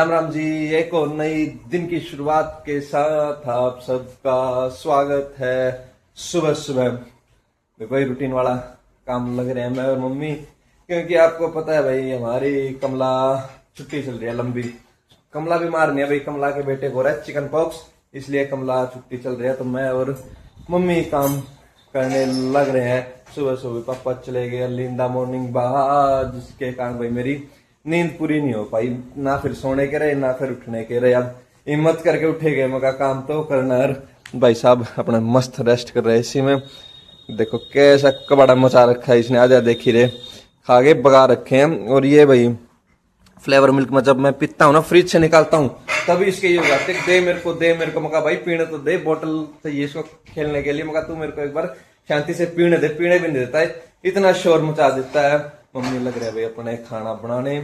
राम राम जी। एक और नई दिन की शुरुआत के साथ आप सबका स्वागत है। सुबह सुबह वही रूटीन वाला काम लग रहे हैं मैं और मम्मी, क्योंकि आपको पता है भाई हमारी कमला छुट्टी चल रही है लंबी। कमला बीमार नहीं है भाई, कमला के बेटे को हो रहा है चिकन पॉक्स, इसलिए कमला छुट्टी चल रही है। तो मैं और मम्मी काम करने लग रहे हैं। सुबह सुबह पापा चले गए अर्ली इन द मॉर्निंग बाहर, जिसके कारण भाई मेरी नींद पूरी नहीं हो पाई, ना फिर सोने के रहे ना फिर उठने के रहे। अब हिम्मत करके उठे गए, मगर काम तो करना है। भाई साहब अपना मस्त रेस्ट कर रहे इसी में। देखो कैसा कबाड़ा मचा रखा है इसने, आजा देख ही रहे, खा के भगा रखे हैं। और ये भाई फ्लेवर मिल्क में जब मैं पीता हूँ ना, फ्रिज से निकालता हूँ, तभी इसके ये होगा दे मेरे को। मगा भाई पीने तो दे, बोतल चाहिए इसको खेलने के लिए, मगा तू मेरे को एक बार शांति से पीने दे। पीने भी नहीं देता है, इतना शोर मचा देता है। मम्मी लग रहा है भाई अपने खाना बनाने,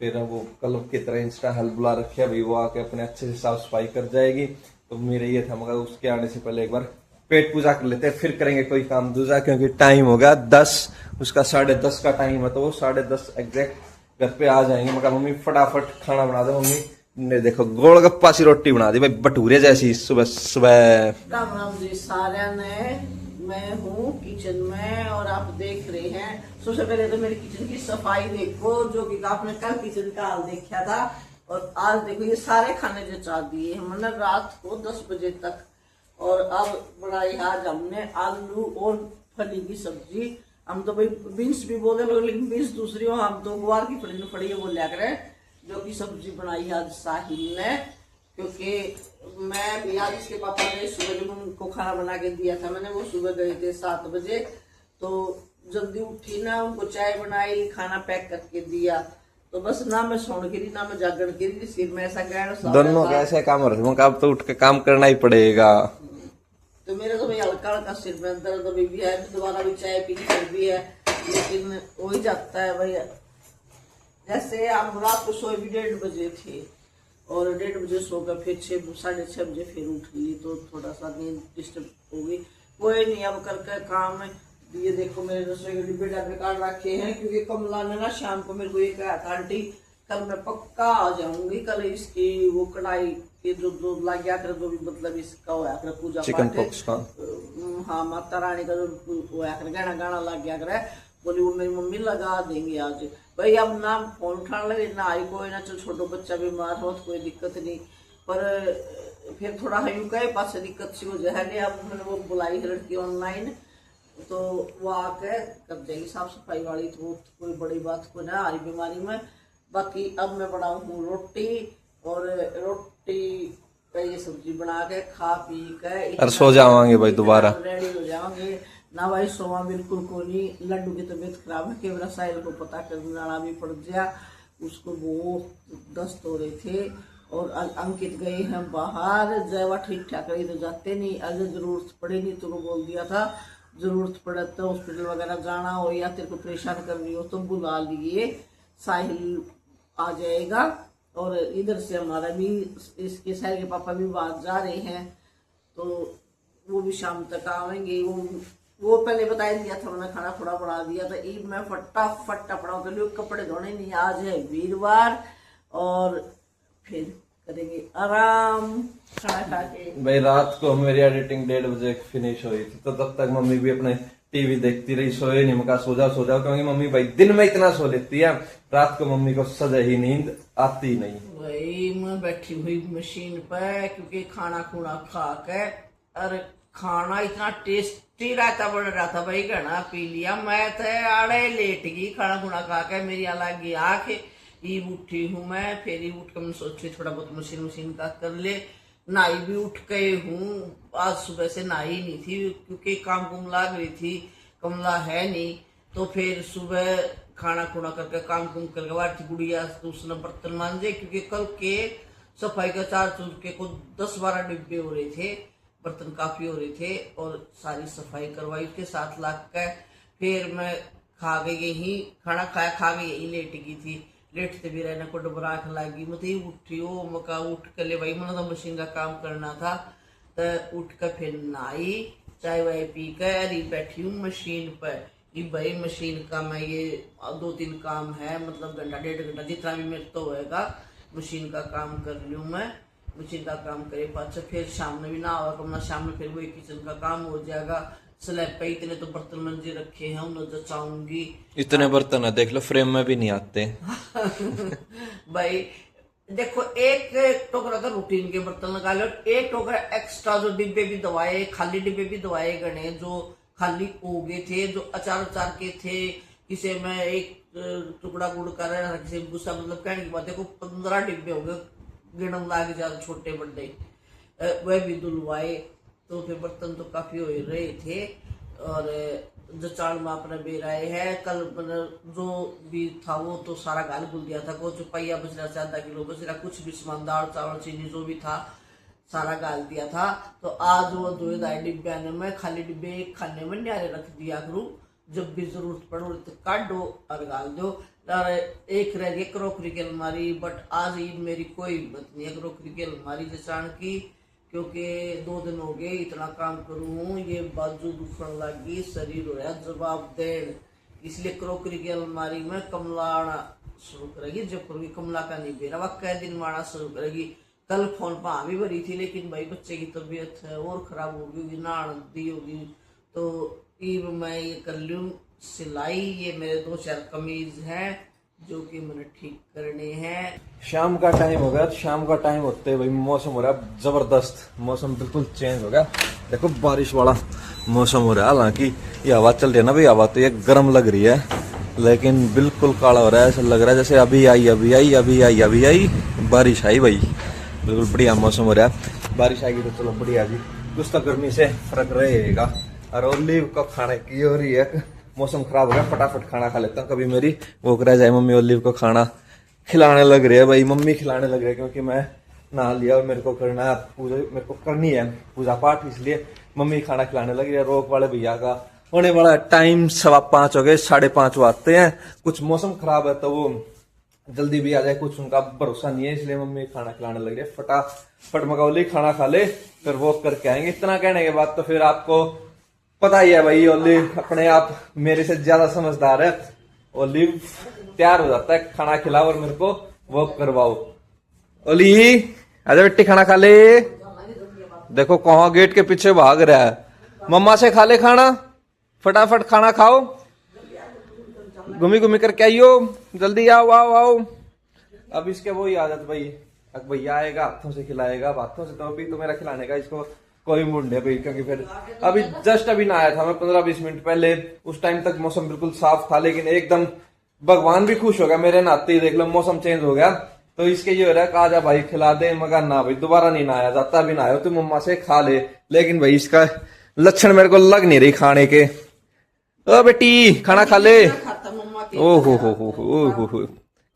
फिर वो कल की तरह इंस्टा हेल्प बुला रखे भाई, वो आके अपने अच्छे से साफ सफाई कर जाएगी। तो मेरा ये था, मगर उसके आने से पहले एक बार पेट पूजा कर लेते हैं, फिर करेंगे कोई काम दूसरा, क्योंकि टाइम हो गया 10, उसका 10:30 का टाइम है। तो वो 10:30 एग्जैक्ट घर पे आ जाएंगे। मगर मम्मी फटाफट खाना बना दे। मम्मी ने देखो गोलगप्पा सी रोटी बना दी भाई, भटूरे जैसी सुबह सुबह। राम राम जी सारे ने, मैं हूँ किचन में और आप देख रहे हैं। सबसे पहले तो मेरी किचन की सफाई देखो, जो कि आपने कल किचन का हाल देखा था। और आज देखो ये सारे खाने जचा दिए हमने रात को 10 बजे तक। और अब बनाई आज हमने आलू और फली की सब्जी। हम तो भाई बीन्स भी बोले लोग, लेकिन बीन्स दूसरी हो, हम तो गुआर की फली है वो लिया करें। जो की सब्जी बनाई आज साहिल ने, क्योंकि मैं भी आज इसके पापा ने सुबह जब उनको खाना बना के दिया था, मैंने वो सुबह गए थे 7 बजे, तो जल्दी उठी ना, उनको चाय बनाई, खाना पैक करके दिया। तो बस ना मैं सोने की रही ना मैं जागरण की रही, सिर में ऐसा गहरा दोनों कैसे काम हो रहे हैं, अब तो उठ के काम करना ही पड़ेगा। तो मेरा तो भाई हल्का हल्का सिर में दर्द अभी भी है, दोबारा भी चाय पीनी फिर भी है, लेकिन हो ही जाता है भाई। जैसे हम रात को सोए भी 1:30 बजे थे, और 1:30 बजे सो कर फिर 6-6:30 बजे फिर उठ ली, तो थोड़ा सा नींद डिस्टर्ब हो गई। कोई नहीं, अब करके काम है। ये देखो मेरे रसोई के डिब्बे डब्बे काट रखे हैं, क्योंकि कमला ने ना शाम को मेरे को ये कहा था, आंटी कल मैं पक्का आ जाऊंगी, कल इसकी वो कढ़ाई के जो लग गया कर, जो भी मतलब इसका होया कर पूजा चिकन पॉक्स का, हाँ माता रानी का जो होया कर गाना गाना लग गया करे, बोली वो मेरी मम्मी लगा देंगे आज। भाई अब ना फोन उठाने लगे ना, आई कोई ना, चल छोटो बच्चा बीमार हो तो कोई दिक्कत नहीं, पर फिर थोड़ा हयू कहे पास दिक्कत सी हो जाए। अब मैंने वो बुलाई है लड़की ऑनलाइन, तो वो आके कर जाएगी साफ सफाई वाली, तो वो कोई बड़ी बात को ना आ रही बीमारी में। बाकी अब मैं बनाऊ हूँ रोटी, और रोटी का ये सब्जी बना के खा पी के सो जावांगे भाई, दोबारा रेडी हो जाओगे ना भाई। सोवा बिल्कुल को नहीं, लड्डू की तबीयत खराब है, केवल साहिल को पता करना भी पड़ गया, उसको वो दस्त हो रहे थे। और अंकित गए हैं बाहर, जयवा ठीक ठाक रही तो जाते नहीं, अगर जरूरत पड़े नहीं तो वो बोल दिया था जरूरत पड़े तो हॉस्पिटल वगैरह जाना हो या तेरे को परेशान कर रही हो तो बुला लिए, साहिल आ जाएगा। और इधर से हमारा भी इसके साहिल के पापा भी बाहर जा रहे हैं, तो वो भी शाम तक आएंगे। वो पहले बता दिया था, मैंने खाना थोड़ा बढ़ा दिया था। ईद में फटाफट अपना कर लियो, कपड़े धोने नहीं, आज है वीरवार, और फिर करेंगे आराम खाना खा के। भाई रात को मेरी एडिटिंग 1:30 बजे फिनिश हुई थी, तो तब तक मम्मी भी अपने टीवी देखती रही, सोए नहीं। मका सो जाओ, क्योंकि मम्मी भाई दिन में इतना सो लेती है, रात को मम्मी को सजा ही नींद आती नहीं। भाई मैं बैठी हुई मशीन पे, क्योंकि खाना खुना खा के, और खाना इतना टेस्टी रहता बन रहा था भाई, घना पी लिया मैं तो आड़े लेट गई खाना खुना खा के। मेरी अलग आके ईब उठी हूँ मैं, फिर ही उठ कर मैं सोची थोड़ा बहुत मशीन का कर ले। नहाई भी उठ गए हूँ, आज सुबह से नहाई नहीं थी, क्योंकि काम कुम लाग रही थी, कमला है नहीं। तो फिर सुबह खाना खुना करके काम कुम करके वाटी गुड़िया तो उसने बर्तन मांजे, क्योंकि कल के सफाई का 4 चूल्हे को 10-12 डिब्बे हो रहे थे, बर्तन काफी हो रहे थे, और सारी सफाई करवाई उसके साथ लाग के। फिर मैं खा गई यही, खाना खाया खा गई यही लेट गई थी, लेटते भी रहने को डबराख लगी, मतलब उठी हो मका उठ कर ले भाई, मैंने तो मशीन का काम करना था, तो उठ कर फिर नहाई, चाय वाय पी कर अरे बैठी हूँ मशीन पर। ये भाई मशीन का मैं ये 2-3 काम है, मतलब घंटा 1.5 घंटा जितना भी मेरे तो होएगा, मशीन का काम कर लूँ मैं। मशीन का काम करे पाछे फिर शाम में भी ना आवा कमना, शाम में फिर वही किचन का काम हो जाएगा। स्लैब पे इतने तो बर्तन मंजे रखे हैं, उन्हें जचाऊंगी। इतने बर्तन है देख लो, फ्रेम में भी नहीं आते। भाई देखो, एक टोकरा तो रूटीन के बर्तन लगा लो, एक टोकरा एक्स्ट्रा जो डिब्बे भी दवाए, खाली डिब्बे भी दवाए गणे, जो खाली हो गए थे, जो अचार उचार के थे, किसी में एक टुकड़ा गुड़ का रहा, किसी में गुस्सा, मतलब कहने की बात देखो 15 डिब्बे हो गए, गिनम लागे ज्यादा छोटे बड़े, वह भी धुलवाए। तो फिर बर्तन तो काफी हो ही रहे थे। और जचाड़ में अपने बेराए है, कल जो भी था वो तो सारा गाल गुल दिया था, को चुपाइया बच रहा से, आधा किलो बच रहा, कुछ भी सामान दाल चावल चीनी जो भी था सारा गाल दिया था। तो आज वो 2 डिब्बे आने में, खाली डिब्बे एक खाने में न्यारे रख दिया करूँ, जब भी जरूरत पड़ो तो काटो और गाल दो। और एक रह गई क्रोकरी की अलमारी, बट आज ही मेरी कोई हिम्मत नहीं है क्रोकरी की अलमारी जचाण की, क्योंकि 2 दिन हो गए इतना काम करूँ, ये बाजू दुखने लगी, शरीर हो रहा जवाब देन, इसलिए क्रोकरी की अलमारी में कमला आना शुरू करेगी। जब करूँगी कमला का नहीं बेरा, वह कई दिन में आना शुरू करेगी। कल फोन पर हाँ भी भरी थी, लेकिन भाई बच्चे की तबीयत और खराब होगी, नहान दी होगी, तो ईब मैं ये कर लूँ सिलाई। ये मेरे 2-4 कमीज हैं जो कि मैंने ठीक करने हैं। शाम का टाइम हो गया, शाम का टाइम होते भाई मौसम हो रहा है जबरदस्त, मौसम बिल्कुल चेंज हो गया। देखो बारिश वाला मौसम हो रहा है, हालांकि ये हवा चल रही है ना भाई, हवा तो ये गर्म लग रही है, लेकिन बिल्कुल काला हो रहा है, ऐसा लग रहा है जैसे अभी आई बारिश आई भाई। बिल्कुल बढ़िया मौसम हो रहा है, बारिश आएगी तो चलो बढ़िया जी, कुछ तो गर्मी से फर्क रहेगा। और ओलिव को खाने की हो रही है, मौसम खराब हो गया, फटाफट खाना खा लेता हूँ, कभी मेरी वो रह जाए। मम्मी ओलिव को खाना खिलाने लग रही है भाई, मम्मी खिलाने लग रही है, क्योंकि मैं नहा लिया और मेरे को करना है पूजा, मेरे को करनी है पूजा पाठ, इसलिए मम्मी खाना खिलाने लग रही है। रोक वाले भैया का होने वाला टाइम 5:15 हो गए, 5:30 वो आते हैं। कुछ मौसम खराब है तो वो जल्दी भी आ जाए, कुछ उनका भरोसा नहीं है, इसलिए मम्मी खाना खिलाने लग रही है। फटाफट मगौली खाना खा ले, फिर वॉक करके आएंगे। इतना कहने के बाद तो फिर आपको पता ही है भाई, ओलिव अपने आप मेरे से ज्यादा समझदार है। ओलिव तैयार हो जाता है, खाना खिलाओ और मेरे को वॉक करवाओ। ओली आजा बेटी खाना खा ले। देखो कहाँ गेट के पीछे भाग रहा है, मम्मा से खा ले खाना, फटाफट खाना खाओ, घूमी घूमी करके आइयो, जल्दी आओ आओ आओ। अब इसके वही आदत भाई, अब भैया आएगा हाथों से खिलाएगा, हाथों से तो अभी तो मेरा खिलाने का इसको कोई मूड नहीं भाई, क्योंकि फिर अभी जस्ट अभी ना आया था मैं 15-20 मिनट पहले, उस टाइम तक मौसम बिल्कुल साफ था, लेकिन एकदम भगवान भी खुश हो गया मेरे नाते ही, देख लो मौसम चेंज हो गया। तो इसके ये हो रहा है, कहा जा भाई खिला दे, मगर ना भाई दोबारा नहीं नहाया जाता, भी नहाया तो मम्मा से खा ले, लेकिन भाई इसका लक्षण मेरे को लग नहीं रही खाने के। ओ बेटी खाना खा ले, ओ हो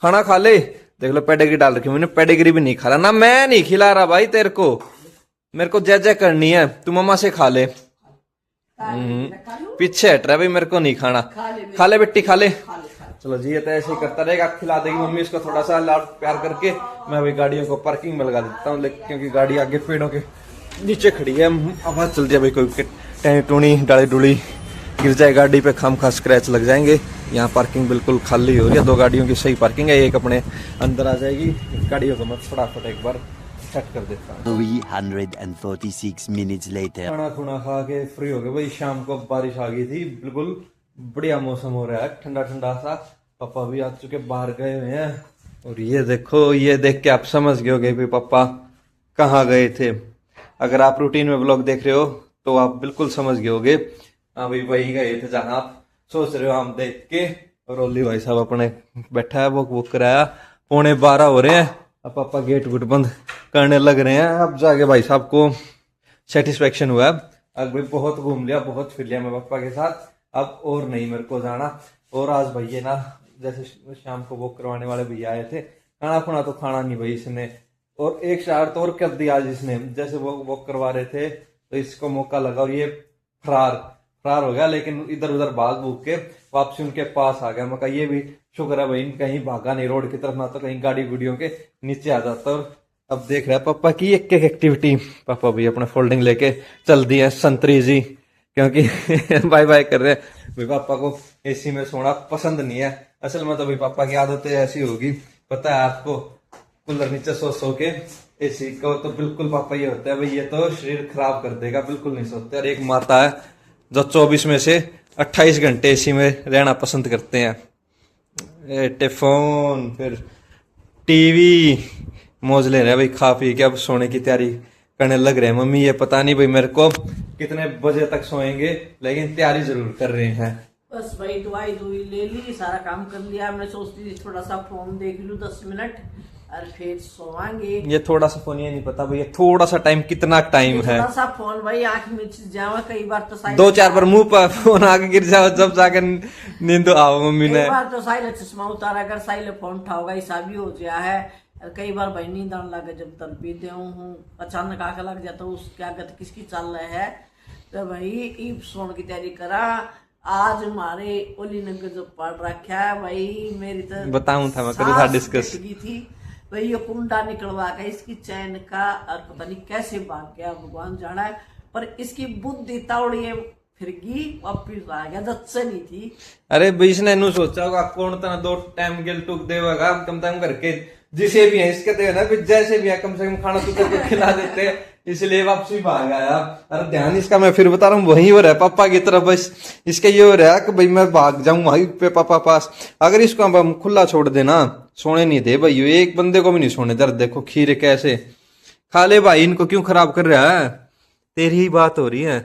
खाना खा ले। देख लो पेडिग्री डाल रखी मैंने, पेडिग्री भी नहीं खा रहा ना, मैं नहीं खिला रहा भाई तेरे को, मेरे को जय जय करनी है, तू मम्मा से खा ले। पीछे हट रहा भाई, मेरे को नहीं खाना, खा ले बेटी खा ले। चलो जी, ये तो ऐसे ही करता रहेगा, खिला देगी मम्मी इसको थोड़ा सा लाड प्यार करके। मैं अभी गाड़ियों को पार्किंग में लगा देता हूँ, क्योंकि गाड़ी आगे पेड़ों के नीचे खड़ी है, आवाज चलती है भाई, कोई टहनी टूनी डाली डुली गिर जाए गाड़ी पे, खामखा स्क्रैच लग जाएंगे। यहाँ पार्किंग बिल्कुल खाली हो रही है, 2 गाड़ियों की सही पार्किंग है, एक अपने अंदर आ जाएगी। गाड़ियों को मैं फटाफट एक बार सेट कर देता हूँ। 346 minutes later. खाना खुना खा के फ्री हो गए भाई, शाम को बारिश आ गई थी, बिल्कुल बढ़िया मौसम हो रहा है, ठंडा ठंडा सा। पापा भी आ चुके, बाहर गए हुए हैं। और ये देखो, ये देख के आप समझ गए होगे भी पापा कहाँ गए थे। अगर आप रूटीन में व्लॉग देख रहे हो तो आप बिल्कुल समझ गए होगे। हाँ भाई वही गए थे जहाँ आप सोच रहे हो हम देख के। और ओली भाई साहब अपने बैठा है, वो कराया, 11:15 हो रहे हैं। अब पापा गेट गुट बंद करने लग रहे हैं। अब जाके भाई साहब को सेटिस्फेक्शन हुआ है, अब भाई बहुत घूम लिया, बहुत फिर लिया मैं पापा के साथ, अब और नहीं मेरे को जाना। और आज भैया ना, जैसे शाम को वॉक करवाने वाले भैया आए थे, खाना खुना तो खाना नहीं भाई इसने, और एक शरारत और कर दी आज इसने। जैसे वो वॉक करवा रहे थे तो इसको मौका लगा और ये फरार हो गया, लेकिन इधर उधर भाग भूग के वापसी उनके पास आ गया। मैं कहा ये भी शुक्र है भाई कहीं भागा नहीं रोड की तरफ, ना तो कहीं गाड़ी गुड़ियों के नीचे आ जाता। और अब देख रहा है पापा की एक एक एक्टिविटी। पापा भी अपने फोल्डिंग लेके चल दिए संतरी जी, क्योंकि बाय बाय कर रहे हैं भाई। पापा को एसी में सोना पसंद नहीं है, असल में तो भाई पापा की आदतें ऐसी होगी, पता है आपको। कूलर नीचे सो के एसी को तो बिल्कुल पापा ये होता है भाई, ये तो शरीर खराब कर देगा, बिल्कुल नहीं सोते। और एक माता है जो 24 में से 28 घंटे एसी में रहना पसंद करते हैं। टेलीफोन फिर टीवी मौज ले रहे हैं भाई, खा पी के अब सोने की तैयारी करने लग रहे हैं। मम्मी ये पता नहीं भाई मेरे को कितने बजे तक सोएंगे, लेकिन तैयारी जरूर कर रहे हैं। बस भाई दवाई ले ली, सारा काम कर लिया। मैं सोचती थी थोड़ा सा फोन देख लूं 10 मिनट और फिर सोवांगे। ये थोड़ा सा फोन, ये नहीं पता भैया थोड़ा सा टाइम कितना टाइम है। थोड़ा सा फोन भाई आंख में जावा, कई बार तो साइड 2-4 बार मुंह पर फोन आके गिर जाओ, जब जाकर नींद आओ। मम्मी ने कई बार तो साइल चश्मा उतारा, अगर साइल फोन उठाओगा ऐसा भी हो गया है। और कई बार भाई नींद आने लगे जब तन पीते हूँ, अचानक आके लग जाता हूँ क्या कहते किसकी चल रहा है। तो भाई ईब सोने की तैयारी करा। आज हमारे ओली नगर जो पढ़ रखा है भाई, मेरी तो बताऊं था मैं कल डिस्कस की थी भाई, ये कुंडा निकलवा के इसकी चैन का, और पता नहीं कैसे भाग गया भगवान जाना है। पर इसकी बुद्धि तावड़ी फिर गी वापिस आ गया, जब से नहीं थी। अरे भाई इसने नु सोचा होगा कौन तना 2 टाइम गिल टूक देगा कम टाइम करके, जिसे भी है इसके तो है ना जैसे भी है कम से कम खाना तो खिला देते, इसलिए वापसी भाग आया। अरे ध्यान इसका मैं फिर बता रहा हूँ वहीं हो रहा है पापा की तरफ। बस इसका ये हो रहा है कि भाई मैं भाग जाऊं वहीं पे पापा पास। अगर इसको हम खुला छोड़ देना, सोने नहीं दे भाई, एक बंदे को भी नहीं सोने दे। देखो खीरे कैसे खा ले भाई, इनको क्यों खराब कर रहा है, तेरी ही बात हो रही है।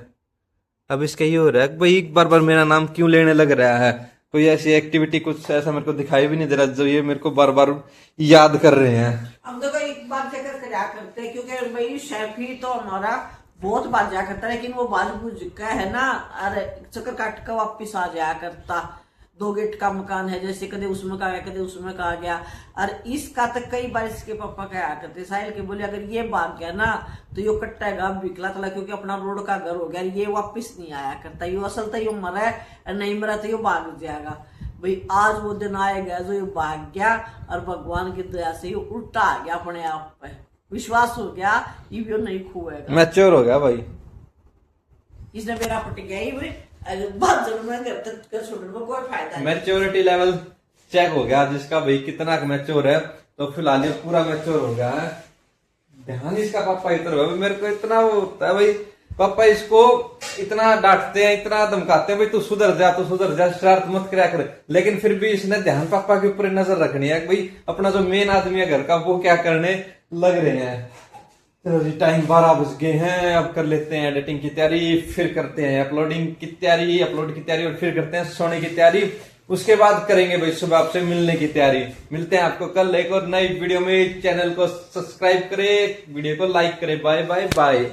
अब इसका ये हो रहा है कि भाई बार बार मेरा नाम क्यों लेने लग रहा है। कोई ऐसी एक्टिविटी कुछ ऐसा मेरे को दिखाई भी नहीं दे रहा जो ये मेरे को बार बार याद कर रहे हैं। हम तो एक बार चक्कर करा करते हैं, क्योंकि भाई शेफी तो हमारा बहुत बार जाया करता है, लेकिन वो बाज बुझ का है ना, अरे चक्कर काट कर वापिस आ जाया करता। 2 गेट का मकान है, जैसे कदे उसमें का गया कदे उसमें का गया। और इसका तो कई बार इसके पापा कहा करते साहिल के, बोले अगर ये भाग गया ना तो यो कट्टेगा बिकला तला, क्योंकि अपना रोड का घर हो गया, ये वापिस नहीं आया करता। यो असल तो यो मरा है, नहीं मरा तो यो भाग जाएगा। भाई आज वो दिन आएगा जो ये भाग गया, और भगवान की दया से ये उल्टा आ गया अपने आप पे, विश्वास हो गया ये भी नहीं खुएगा, मैच्योर हो गया भाई। इसने मेरा पट गया ही भाई, बात जरूर मैं करते छोड़ने में कोई फायदा नहीं। मैच्योरिटी लेवल चेक हो गया जिसका भाई कितना मैच्योर है, तो फिलहाल ये पूरा मैच्योर हो गया है। ध्यान इसका पापा इतना मेरे को इतना वो होता है भाई, पापा इसको इतना डांटते हैं इतना धमकाते हैं भाई तू सुधर जा शरारत मत करा कर, लेकिन फिर भी इसने ध्यान पापा के ऊपर नजर रखनी है भाई अपना जो मेन आदमी है घर का वो क्या करने लग रहे हैं। चलो जी टाइम 12 बज गए हैं, अब कर लेते हैं एडिटिंग की तैयारी, फिर करते हैं अपलोड की तैयारी और फिर करते हैं सोने की तैयारी। उसके बाद करेंगे भाई सुबह आपसे मिलने की तैयारी। मिलते हैं आपको कल एक और नई वीडियो में। चैनल को सब्सक्राइब करें, वीडियो को लाइक करें। Bye bye bye.